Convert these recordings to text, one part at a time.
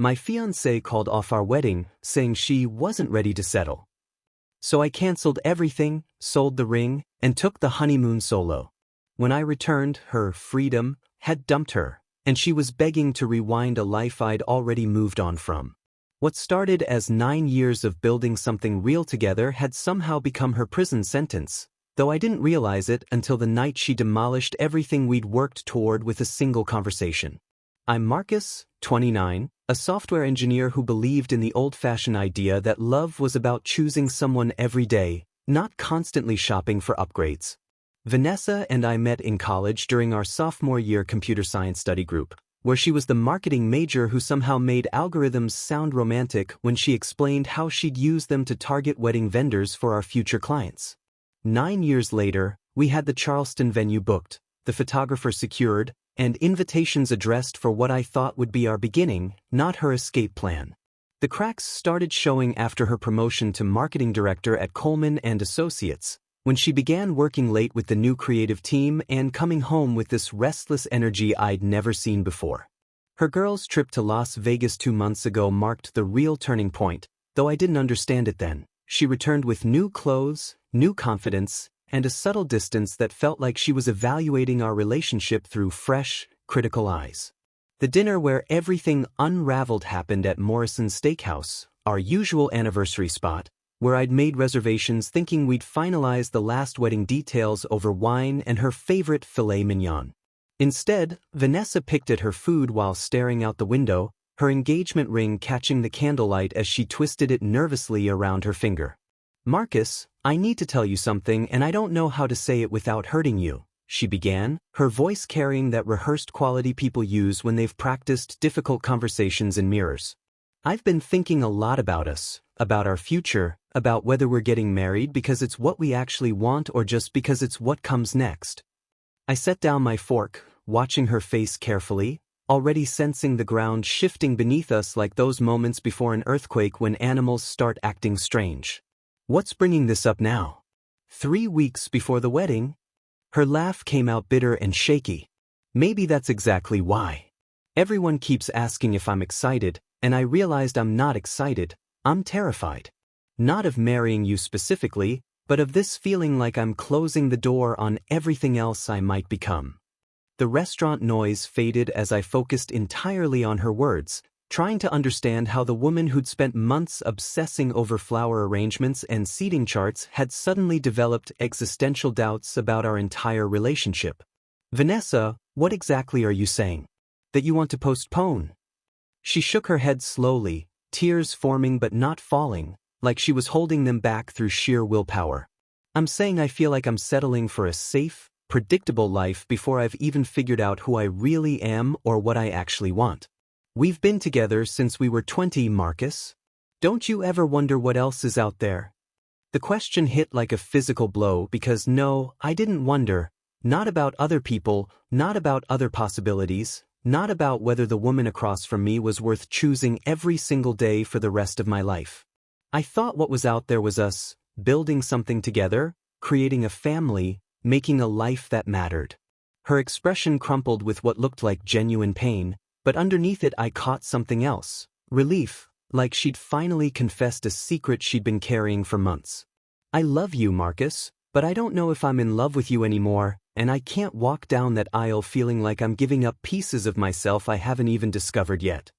My fiancée called off our wedding, saying she wasn't ready to settle. So I canceled everything, sold the ring, and took the honeymoon solo. When I returned, her freedom had dumped her, and she was begging to rewind a life I'd already moved on from. What started as 9 years of building something real together had somehow become her prison sentence, though I didn't realize it until the night she demolished everything we'd worked toward with a single conversation. I'm Marcus, 29, a software engineer who believed in the old-fashioned idea that love was about choosing someone every day, not constantly shopping for upgrades. Vanessa and I met in college during our sophomore year computer science study group, where she was the marketing major who somehow made algorithms sound romantic when she explained how she'd use them to target wedding vendors for our future clients. 9 years later, we had the Charleston venue booked, the photographer secured, and invitations addressed for what I thought would be our beginning, not her escape plan. The cracks started showing after her promotion to marketing director at Coleman & Associates, when she began working late with the new creative team and coming home with this restless energy I'd never seen before. Her girls' trip to Las Vegas 2 months ago marked the real turning point, though I didn't understand it then. She returned with new clothes, new confidence, and a subtle distance that felt like she was evaluating our relationship through fresh, critical eyes. The dinner where everything unraveled happened at Morrison's Steakhouse, our usual anniversary spot, where I'd made reservations thinking we'd finalize the last wedding details over wine and her favorite filet mignon. Instead, Vanessa picked at her food while staring out the window, her engagement ring catching the candlelight as she twisted it nervously around her finger. "Marcus, I need to tell you something and I don't know how to say it without hurting you," she began, her voice carrying that rehearsed quality people use when they've practiced difficult conversations in mirrors. "I've been thinking a lot about us, about our future, about whether we're getting married because it's what we actually want or just because it's what comes next." I set down my fork, watching her face carefully, already sensing the ground shifting beneath us like those moments before an earthquake when animals start acting strange. "What's bringing this up now? 3 weeks before the wedding?" Her laugh came out bitter and shaky. "Maybe that's exactly why. Everyone keeps asking if I'm excited, and I realized I'm not excited, I'm terrified. Not of marrying you specifically, but of this feeling like I'm closing the door on everything else I might become." The restaurant noise faded as I focused entirely on her words, trying to understand how the woman who'd spent months obsessing over flower arrangements and seating charts had suddenly developed existential doubts about our entire relationship. "Vanessa, what exactly are you saying? That you want to postpone?" She shook her head slowly, tears forming but not falling, like she was holding them back through sheer willpower. "I'm saying I feel like I'm settling for a safe, predictable life before I've even figured out who I really am or what I actually want. We've been together since we were 20, Marcus. Don't you ever wonder what else is out there?" The question hit like a physical blow because no, I didn't wonder, not about other people, not about other possibilities, not about whether the woman across from me was worth choosing every single day for the rest of my life. I thought what was out there was us, building something together, creating a family, making a life that mattered. Her expression crumpled with what looked like genuine pain, but underneath it I caught something else, relief, like she'd finally confessed a secret she'd been carrying for months. "I love you, Marcus, but I don't know if I'm in love with you anymore, and I can't walk down that aisle feeling like I'm giving up pieces of myself I haven't even discovered yet."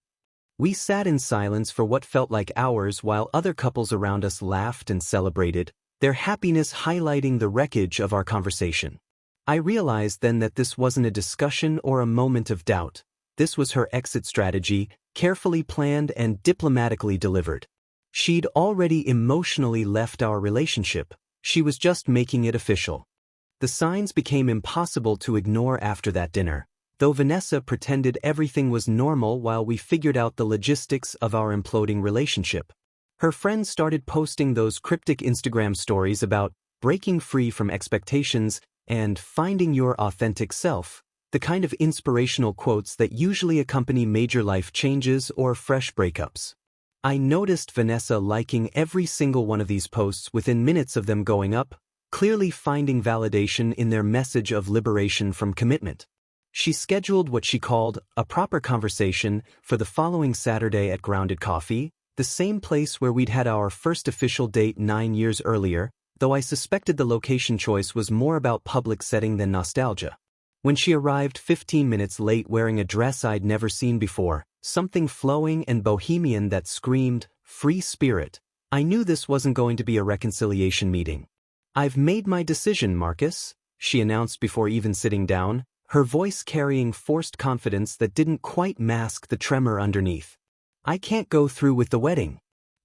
We sat in silence for what felt like hours while other couples around us laughed and celebrated, their happiness highlighting the wreckage of our conversation. I realized then that this wasn't a discussion or a moment of doubt. This was her exit strategy, carefully planned and diplomatically delivered. She'd already emotionally left our relationship. She was just making it official. The signs became impossible to ignore after that dinner, though Vanessa pretended everything was normal while we figured out the logistics of our imploding relationship. Her friends started posting those cryptic Instagram stories about breaking free from expectations and finding your authentic self, the kind of inspirational quotes that usually accompany major life changes or fresh breakups. I noticed Vanessa liking every single one of these posts within minutes of them going up, clearly finding validation in their message of liberation from commitment. She scheduled what she called a proper conversation for the following Saturday at Grounded Coffee, the same place where we'd had our first official date 9 years earlier, though I suspected the location choice was more about public setting than nostalgia. When she arrived 15 minutes late wearing a dress I'd never seen before, something flowing and bohemian that screamed, free spirit, I knew this wasn't going to be a reconciliation meeting. I've made my decision, Marcus, she announced before even sitting down, her voice carrying forced confidence that didn't quite mask the tremor underneath. I can't go through with the wedding.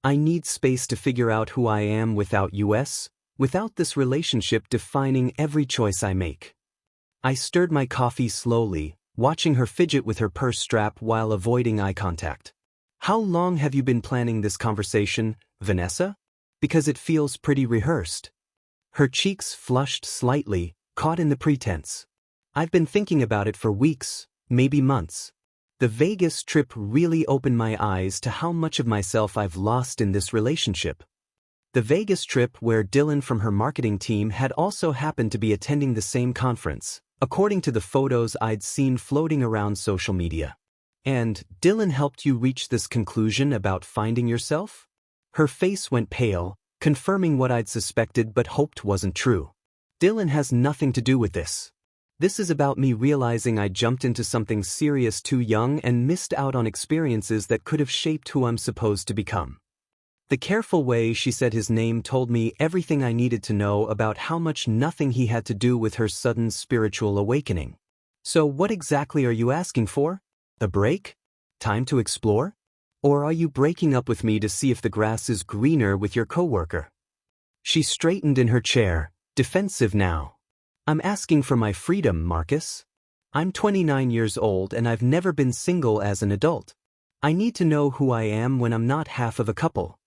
I need space to figure out who I am without without this relationship defining every choice I make. I stirred my coffee slowly, watching her fidget with her purse strap while avoiding eye contact. How long have you been planning this conversation, Vanessa? Because it feels pretty rehearsed. Her cheeks flushed slightly, caught in the pretense. I've been thinking about it for weeks, maybe months. The Vegas trip really opened my eyes to how much of myself I've lost in this relationship. The Vegas trip where Dylan from her marketing team had also happened to be attending the same conference, according to the photos I'd seen floating around social media. And Dylan helped you reach this conclusion about finding yourself? Her face went pale, confirming what I'd suspected but hoped wasn't true. Dylan has nothing to do with this. This is about me realizing I jumped into something serious too young and missed out on experiences that could have shaped who I'm supposed to become. The careful way she said his name told me everything I needed to know about how much nothing he had to do with her sudden spiritual awakening. So what exactly are you asking for? A break? Time to explore? Or are you breaking up with me to see if the grass is greener with your coworker? She straightened in her chair, defensive now. I'm asking for my freedom, Marcus. I'm 29 years old and I've never been single as an adult. I need to know who I am when I'm not half of a couple.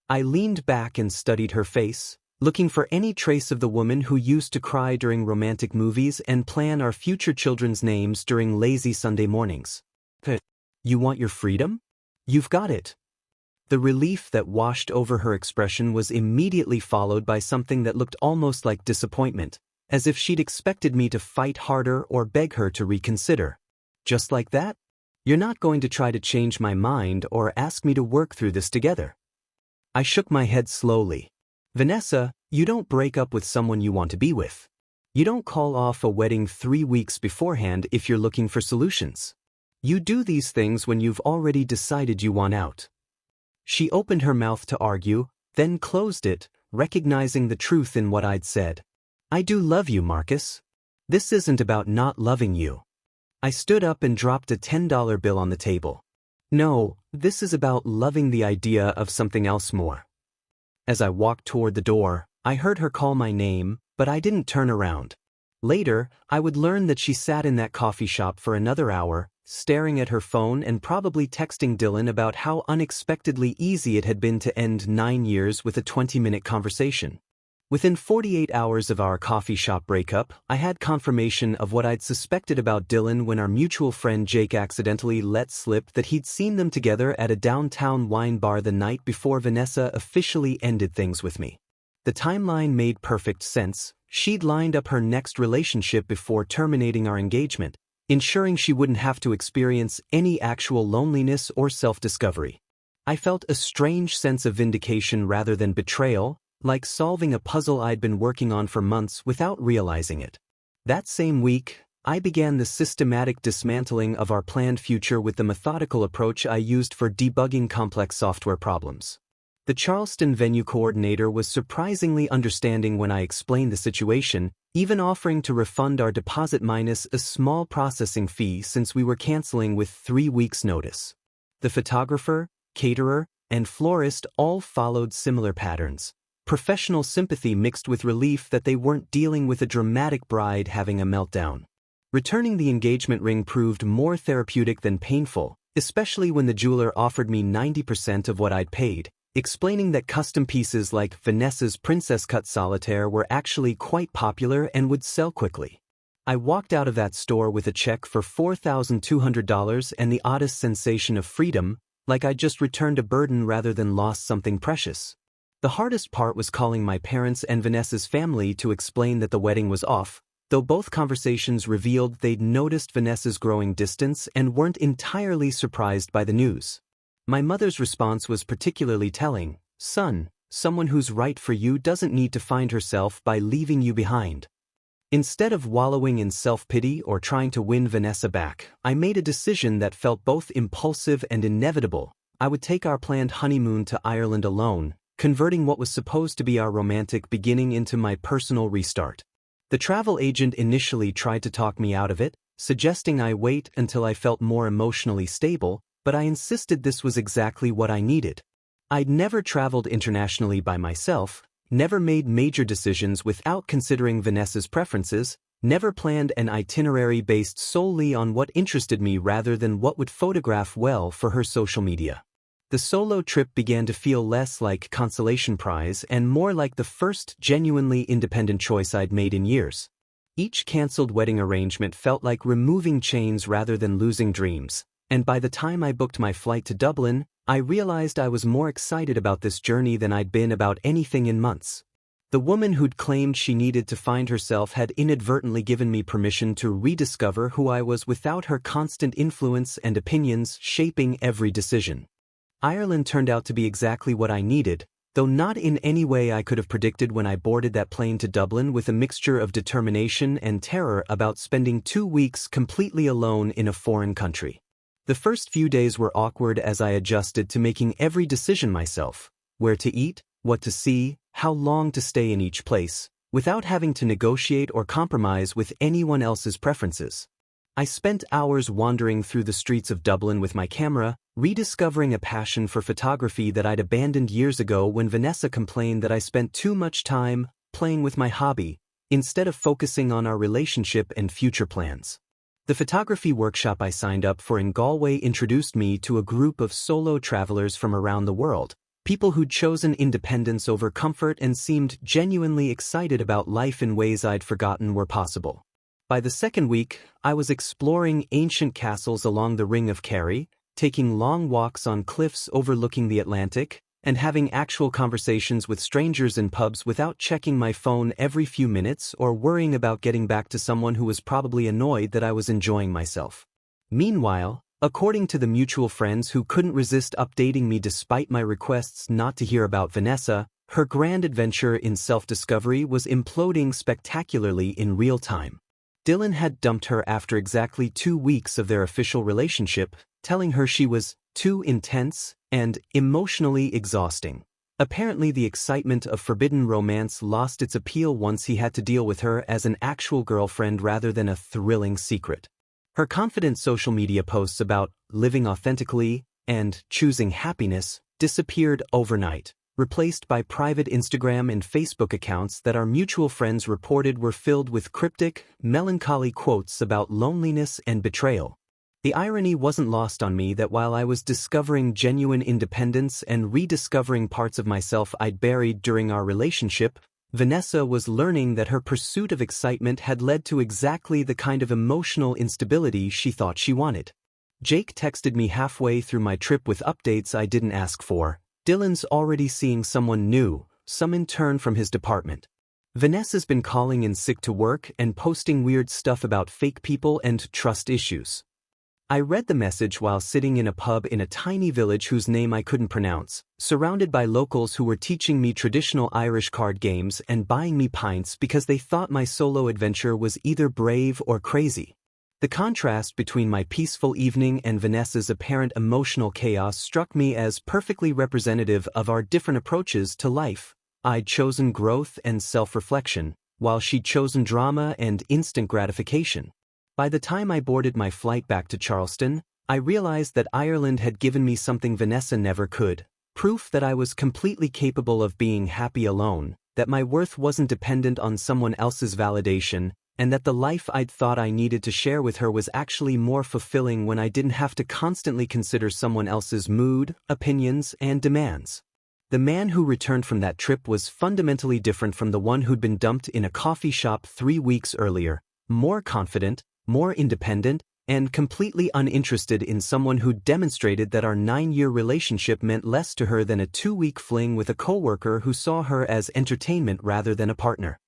I leaned back and studied her face, looking for any trace of the woman who used to cry during romantic movies and plan our future children's names during lazy Sunday mornings. You want your freedom? You've got it. The relief that washed over her expression was immediately followed by something that looked almost like disappointment, as if she'd expected me to fight harder or beg her to reconsider. Just like that? You're not going to try to change my mind or ask me to work through this together. I shook my head slowly. Vanessa, you don't break up with someone you want to be with. You don't call off a wedding 3 weeks beforehand if you're looking for solutions. You do these things when you've already decided you want out. She opened her mouth to argue, then closed it, recognizing the truth in what I'd said. I do love you, Marcus. This isn't about not loving you. I stood up and dropped a $10 bill on the table. No, this is about loving the idea of something else more. As I walked toward the door, I heard her call my name, but I didn't turn around. Later, I would learn that she sat in that coffee shop for another hour, staring at her phone and probably texting Dylan about how unexpectedly easy it had been to end 9 years with a 20-minute conversation. Within 48 hours of our coffee shop breakup, I had confirmation of what I'd suspected about Dylan when our mutual friend Jake accidentally let slip that he'd seen them together at a downtown wine bar the night before Vanessa officially ended things with me. The timeline made perfect sense. She'd lined up her next relationship before terminating our engagement, ensuring she wouldn't have to experience any actual loneliness or self-discovery. I felt a strange sense of vindication rather than betrayal, like solving a puzzle I'd been working on for months without realizing it. That same week, I began the systematic dismantling of our planned future with the methodical approach I used for debugging complex software problems. The Charleston venue coordinator was surprisingly understanding when I explained the situation, even offering to refund our deposit minus a small processing fee since we were canceling with 3 weeks' notice. The photographer, caterer, and florist all followed similar patterns. Professional sympathy mixed with relief that they weren't dealing with a dramatic bride having a meltdown. Returning the engagement ring proved more therapeutic than painful, especially when the jeweler offered me 90% of what I'd paid, explaining that custom pieces like Vanessa's Princess Cut Solitaire were actually quite popular and would sell quickly. I walked out of that store with a check for $4,200 and the oddest sensation of freedom, like I'd just returned a burden rather than lost something precious. The hardest part was calling my parents and Vanessa's family to explain that the wedding was off, though both conversations revealed they'd noticed Vanessa's growing distance and weren't entirely surprised by the news. My mother's response was particularly telling. "Son, someone who's right for you doesn't need to find herself by leaving you behind." Instead of wallowing in self-pity or trying to win Vanessa back, I made a decision that felt both impulsive and inevitable. I would take our planned honeymoon to Ireland alone, converting what was supposed to be our romantic beginning into my personal restart. The travel agent initially tried to talk me out of it, suggesting I wait until I felt more emotionally stable, but I insisted this was exactly what I needed. I'd never traveled internationally by myself, never made major decisions without considering Vanessa's preferences, never planned an itinerary based solely on what interested me rather than what would photograph well for her social media. The solo trip began to feel less like consolation prize and more like the first genuinely independent choice I'd made in years. Each cancelled wedding arrangement felt like removing chains rather than losing dreams, and by the time I booked my flight to Dublin, I realized I was more excited about this journey than I'd been about anything in months. The woman who'd claimed she needed to find herself had inadvertently given me permission to rediscover who I was without her constant influence and opinions shaping every decision. Ireland turned out to be exactly what I needed, though not in any way I could have predicted when I boarded that plane to Dublin with a mixture of determination and terror about spending 2 weeks completely alone in a foreign country. The first few days were awkward as I adjusted to making every decision myself: where to eat, what to see, how long to stay in each place, without having to negotiate or compromise with anyone else's preferences. I spent hours wandering through the streets of Dublin with my camera, rediscovering a passion for photography that I'd abandoned years ago when Vanessa complained that I spent too much time playing with my hobby, instead of focusing on our relationship and future plans. The photography workshop I signed up for in Galway introduced me to a group of solo travelers from around the world, people who'd chosen independence over comfort and seemed genuinely excited about life in ways I'd forgotten were possible. By the second week, I was exploring ancient castles along the Ring of Kerry, taking long walks on cliffs overlooking the Atlantic, and having actual conversations with strangers in pubs without checking my phone every few minutes or worrying about getting back to someone who was probably annoyed that I was enjoying myself. Meanwhile, according to the mutual friends who couldn't resist updating me despite my requests not to hear about Vanessa, her grand adventure in self-discovery was imploding spectacularly in real time. Dylan had dumped her after exactly 2 weeks of their official relationship, telling her she was too intense and emotionally exhausting. Apparently the excitement of forbidden romance lost its appeal once he had to deal with her as an actual girlfriend rather than a thrilling secret. Her confident social media posts about living authentically and choosing happiness disappeared overnight, replaced by private Instagram and Facebook accounts that our mutual friends reported were filled with cryptic, melancholy quotes about loneliness and betrayal. The irony wasn't lost on me that while I was discovering genuine independence and rediscovering parts of myself I'd buried during our relationship, Vanessa was learning that her pursuit of excitement had led to exactly the kind of emotional instability she thought she wanted. Jake texted me halfway through my trip with updates I didn't ask for. "Dylan's already seeing someone new, some intern from his department. Vanessa's been calling in sick to work and posting weird stuff about fake people and trust issues." I read the message while sitting in a pub in a tiny village whose name I couldn't pronounce, surrounded by locals who were teaching me traditional Irish card games and buying me pints because they thought my solo adventure was either brave or crazy. The contrast between my peaceful evening and Vanessa's apparent emotional chaos struck me as perfectly representative of our different approaches to life. I'd chosen growth and self-reflection, while she'd chosen drama and instant gratification. By the time I boarded my flight back to Charleston, I realized that Ireland had given me something Vanessa never could: proof that I was completely capable of being happy alone, that my worth wasn't dependent on someone else's validation, and that the life I'd thought I needed to share with her was actually more fulfilling when I didn't have to constantly consider someone else's mood, opinions, and demands. The man who returned from that trip was fundamentally different from the one who'd been dumped in a coffee shop 3 weeks earlier: more confident, more independent, and completely uninterested in someone who demonstrated that our 9-year relationship meant less to her than a 2-week fling with a coworker who saw her as entertainment rather than a partner.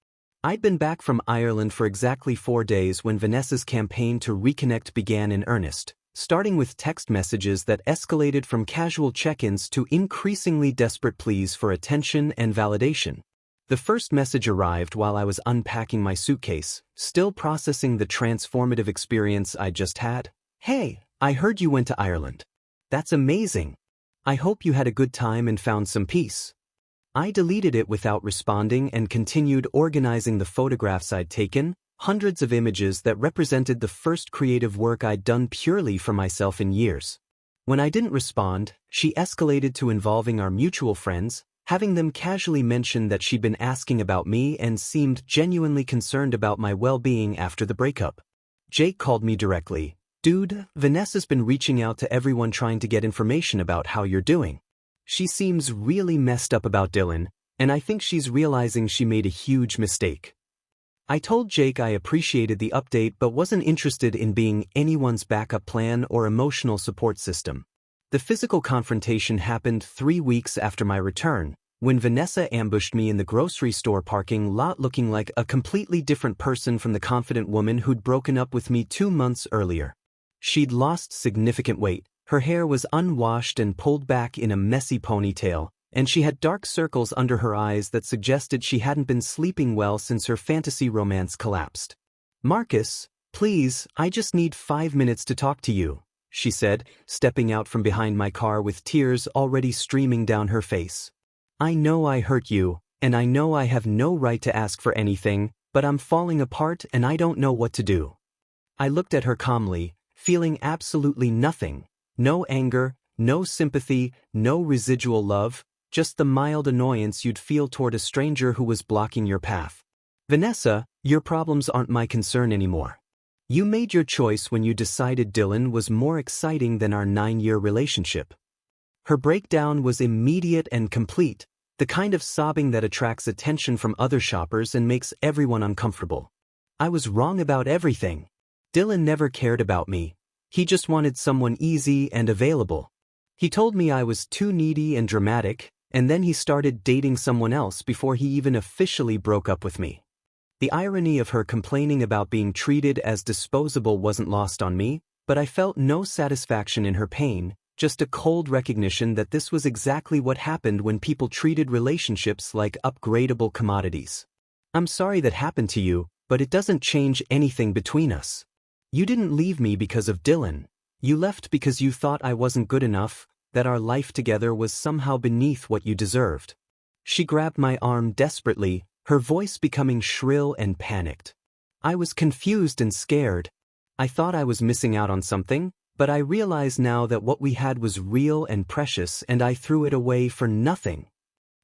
I'd been back from Ireland for exactly 4 days when Vanessa's campaign to reconnect began in earnest, starting with text messages that escalated from casual check-ins to increasingly desperate pleas for attention and validation. The first message arrived while I was unpacking my suitcase, still processing the transformative experience I'd just had. "Hey, I heard you went to Ireland. That's amazing. I hope you had a good time and found some peace." I deleted it without responding and continued organizing the photographs I'd taken, hundreds of images that represented the first creative work I'd done purely for myself in years. When I didn't respond, she escalated to involving our mutual friends, having them casually mention that she'd been asking about me and seemed genuinely concerned about my well-being after the breakup. Jake called me directly. "Dude, Vanessa's been reaching out to everyone trying to get information about how you're doing. She seems really messed up about Dylan, and I think she's realizing she made a huge mistake." I told Jake I appreciated the update but wasn't interested in being anyone's backup plan or emotional support system. The physical confrontation happened 3 weeks after my return, when Vanessa ambushed me in the grocery store parking lot looking like a completely different person from the confident woman who'd broken up with me 2 months earlier. She'd lost significant weight, her hair was unwashed and pulled back in a messy ponytail, and she had dark circles under her eyes that suggested she hadn't been sleeping well since her fantasy romance collapsed. "Marcus, please, I just need 5 minutes to talk to you," she said, stepping out from behind my car with tears already streaming down her face. "I know I hurt you, and I know I have no right to ask for anything, but I'm falling apart and I don't know what to do." I looked at her calmly, feeling absolutely nothing. No anger, no sympathy, no residual love, just the mild annoyance you'd feel toward a stranger who was blocking your path. "Vanessa, your problems aren't my concern anymore. You made your choice when you decided Dylan was more exciting than our 9-year relationship." Her breakdown was immediate and complete, the kind of sobbing that attracts attention from other shoppers and makes everyone uncomfortable. I was wrong about everything. Dylan never cared about me. He just wanted someone easy and available. He told me I was too needy and dramatic, and then he started dating someone else before he even officially broke up with me. The irony of her complaining about being treated as disposable wasn't lost on me, but I felt no satisfaction in her pain, just a cold recognition that this was exactly what happened when people treated relationships like upgradable commodities. "I'm sorry that happened to you, but it doesn't change anything between us. You didn't leave me because of Dylan. You left because you thought I wasn't good enough, that our life together was somehow beneath what you deserved." She grabbed my arm desperately, her voice becoming shrill and panicked. I was confused and scared. I thought I was missing out on something, but I realize now that what we had was real and precious and I threw it away for nothing.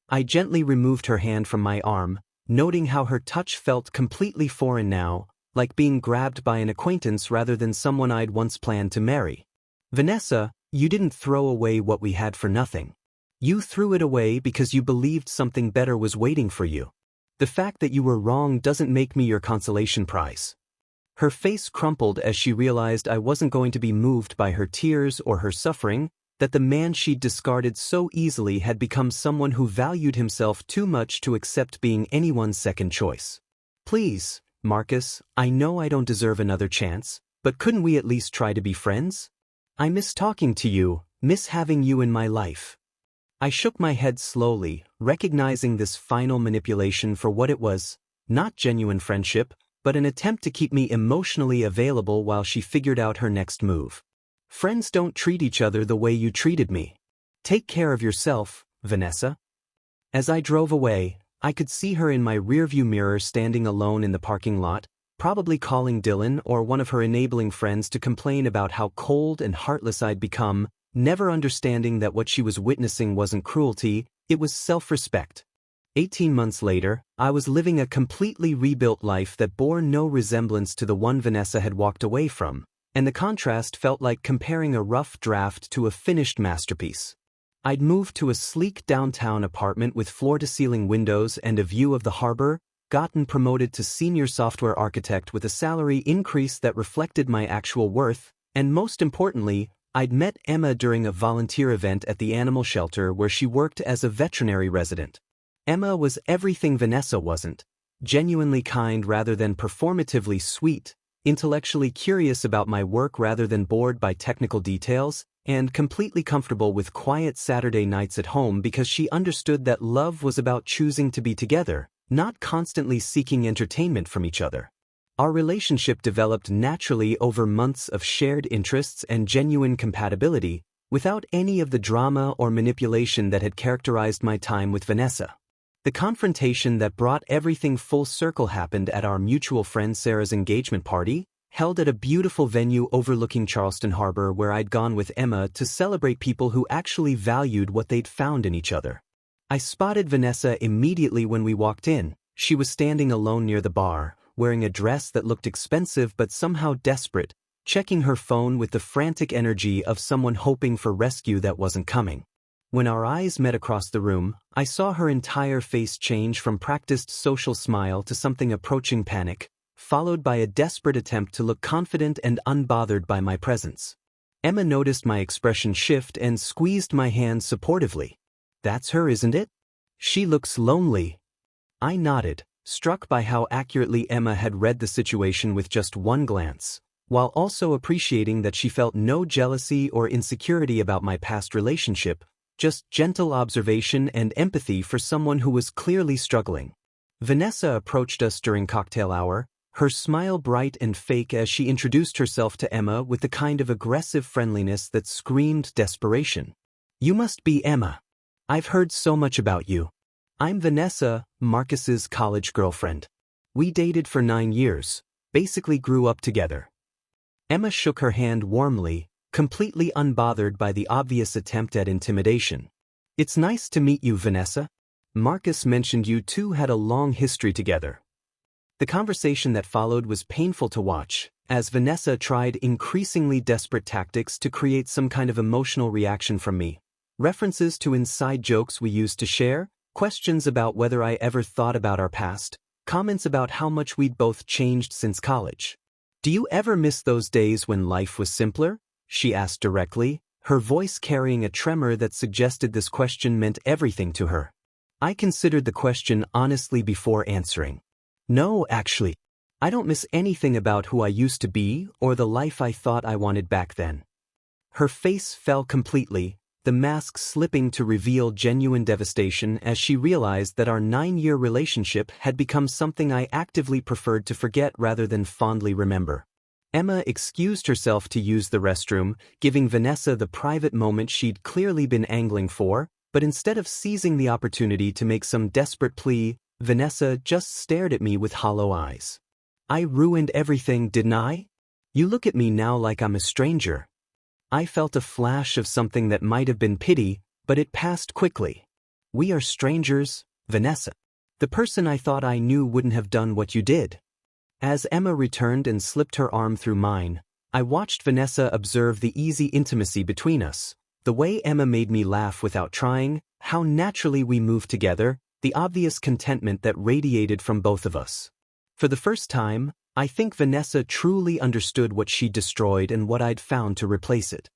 I gently removed her hand from my arm, noting how her touch felt completely foreign now, like being grabbed by an acquaintance rather than someone I'd once planned to marry. "Vanessa, you didn't throw away what we had for nothing. You threw it away because you believed something better was waiting for you. The fact that you were wrong doesn't make me your consolation prize." Her face crumpled as she realized I wasn't going to be moved by her tears or her suffering, that the man she'd discarded so easily had become someone who valued himself too much to accept being anyone's second choice. "Please, Marcus, I know I don't deserve another chance, but couldn't we at least try to be friends? I miss talking to you, miss having you in my life." I shook my head slowly, recognizing this final manipulation for what it was, not genuine friendship, but an attempt to keep me emotionally available while she figured out her next move. "Friends don't treat each other the way you treated me. Take care of yourself, Vanessa." As I drove away, I could see her in my rearview mirror standing alone in the parking lot, probably calling Dylan or one of her enabling friends to complain about how cold and heartless I'd become, never understanding that what she was witnessing wasn't cruelty, it was self-respect. 18 months later, I was living a completely rebuilt life that bore no resemblance to the one Vanessa had walked away from, and the contrast felt like comparing a rough draft to a finished masterpiece. I'd moved to a sleek downtown apartment with floor-to-ceiling windows and a view of the harbor, gotten promoted to senior software architect with a salary increase that reflected my actual worth, and most importantly, I'd met Emma during a volunteer event at the animal shelter where she worked as a veterinary resident. Emma was everything Vanessa wasn't. genuinely kind rather than performatively sweet, intellectually curious about my work rather than bored by technical details, and completely comfortable with quiet Saturday nights at home because she understood that love was about choosing to be together, not constantly seeking entertainment from each other. Our relationship developed naturally over months of shared interests and genuine compatibility, without any of the drama or manipulation that had characterized my time with Vanessa. The confrontation that brought everything full circle happened at our mutual friend Sarah's engagement party, held at a beautiful venue overlooking Charleston Harbor where I'd gone with Emma to celebrate people who actually valued what they'd found in each other. I spotted Vanessa immediately when we walked in. She was standing alone near the bar, wearing a dress that looked expensive but somehow desperate, checking her phone with the frantic energy of someone hoping for rescue that wasn't coming. When our eyes met across the room, I saw her entire face change from practiced social smile to something approaching panic, followed by a desperate attempt to look confident and unbothered by my presence. Emma noticed my expression shift and squeezed my hand supportively. "That's her, isn't it? She looks lonely." I nodded, struck by how accurately Emma had read the situation with just one glance, while also appreciating that she felt no jealousy or insecurity about my past relationship, just gentle observation and empathy for someone who was clearly struggling. Vanessa approached us during cocktail hour, her smile bright and fake as she introduced herself to Emma with the kind of aggressive friendliness that screamed desperation. "You must be Emma. I've heard so much about you. I'm Vanessa, Marcus's college girlfriend. We dated for 9 years, basically grew up together." Emma shook her hand warmly, completely unbothered by the obvious attempt at intimidation. "It's nice to meet you, Vanessa. Marcus mentioned you two had a long history together." The conversation that followed was painful to watch, as Vanessa tried increasingly desperate tactics to create some kind of emotional reaction from me. References to inside jokes we used to share, questions about whether I ever thought about our past, comments about how much we'd both changed since college. "Do you ever miss those days when life was simpler?" she asked directly, her voice carrying a tremor that suggested this question meant everything to her. I considered the question honestly before answering. "No, actually. I don't miss anything about who I used to be or the life I thought I wanted back then." Her face fell completely, the mask slipping to reveal genuine devastation as she realized that our 9-year relationship had become something I actively preferred to forget rather than fondly remember. Emma excused herself to use the restroom, giving Vanessa the private moment she'd clearly been angling for, but instead of seizing the opportunity to make some desperate plea, Vanessa just stared at me with hollow eyes. "I ruined everything, didn't I? You look at me now like I'm a stranger." I felt a flash of something that might have been pity, but it passed quickly. "We are strangers, Vanessa. The person I thought I knew wouldn't have done what you did." As Emma returned and slipped her arm through mine, I watched Vanessa observe the easy intimacy between us, the way Emma made me laugh without trying, how naturally we moved together, the obvious contentment that radiated from both of us. For the first time, I think Vanessa truly understood what she'd destroyed and what I'd found to replace it.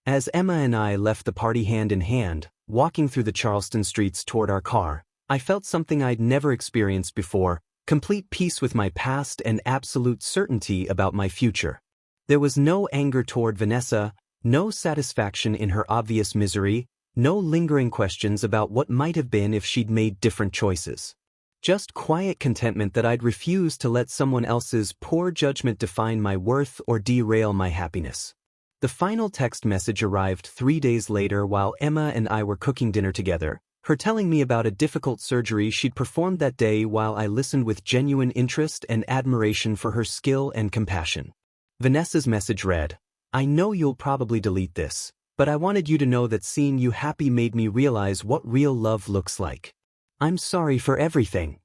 As Emma and I left the party hand in hand, walking through the Charleston streets toward our car, I felt something I'd never experienced before, complete peace with my past and absolute certainty about my future. There was no anger toward Vanessa, no satisfaction in her obvious misery, no lingering questions about what might have been if she'd made different choices. Just quiet contentment that I'd refuse to let someone else's poor judgment define my worth or derail my happiness. The final text message arrived 3 days later while Emma and I were cooking dinner together, her telling me about a difficult surgery she'd performed that day while I listened with genuine interest and admiration for her skill and compassion. Vanessa's message read, "I know you'll probably delete this, but I wanted you to know that seeing you happy made me realize what real love looks like. I'm sorry for everything."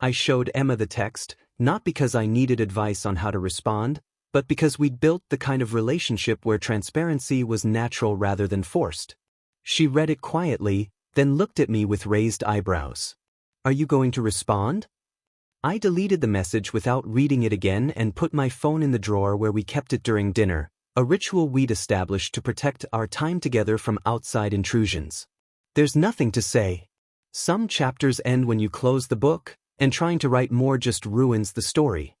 I showed Emma the text, not because I needed advice on how to respond, but because we'd built the kind of relationship where transparency was natural rather than forced. She read it quietly, then looked at me with raised eyebrows. "Are you going to respond?" I deleted the message without reading it again and put my phone in the drawer where we kept it during dinner, a ritual we'd established to protect our time together from outside intrusions. "There's nothing to say. Some chapters end when you close the book, and trying to write more just ruins the story.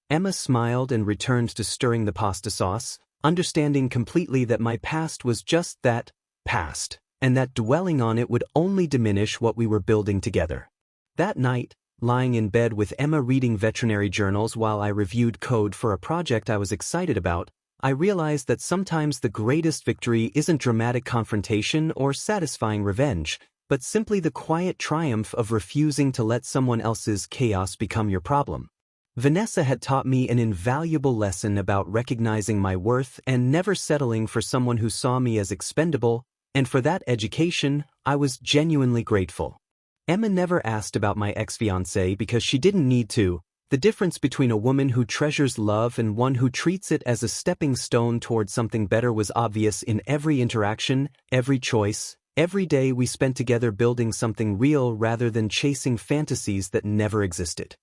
Emma smiled and returned to stirring the pasta sauce, understanding completely that my past was just that, past, and that dwelling on it would only diminish what we were building together. That night, lying in bed with Emma reading veterinary journals while I reviewed code for a project I was excited about, I realized that sometimes the greatest victory isn't dramatic confrontation or satisfying revenge, but simply the quiet triumph of refusing to let someone else's chaos become your problem. Vanessa had taught me an invaluable lesson about recognizing my worth and never settling for someone who saw me as expendable, and for that education, I was genuinely grateful. Emma never asked about my ex-fiancé because she didn't need to. The difference between a woman who treasures love and one who treats it as a stepping stone toward something better was obvious in every interaction, every choice, every day we spent together building something real rather than chasing fantasies that never existed.